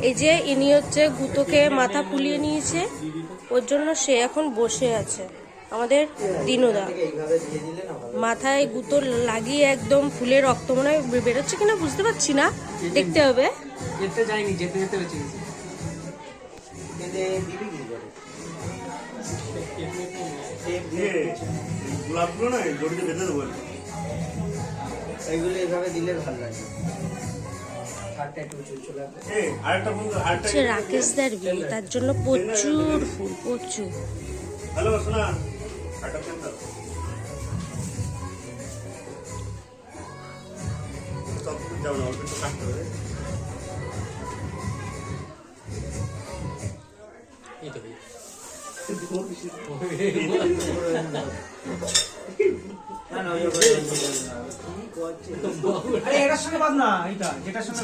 এই যে ইনি হচ্ছে গুতোকে মাথা ফুলিয়ে নিয়েছে, ওর জন্য সে এখন বসে আছে। আমাদের দিনুদা মাথায় গুঁতো লাগিয়ে একদম ফুলে রক্ত মনে হয় বেরোচ্ছে কিনা বুঝতে পারছি না, দেখতে হবে। যেতে যাইনি, যেতে যেতে হয়েছে। এইগুলো এইভাবে দিলে ভালো লাগে। রাকেশদার বিয়ে, তার জন্য প্রচুর ফুল, প্রচুর। এটার সঙ্গে বাদ না, এটা যেটার সঙ্গে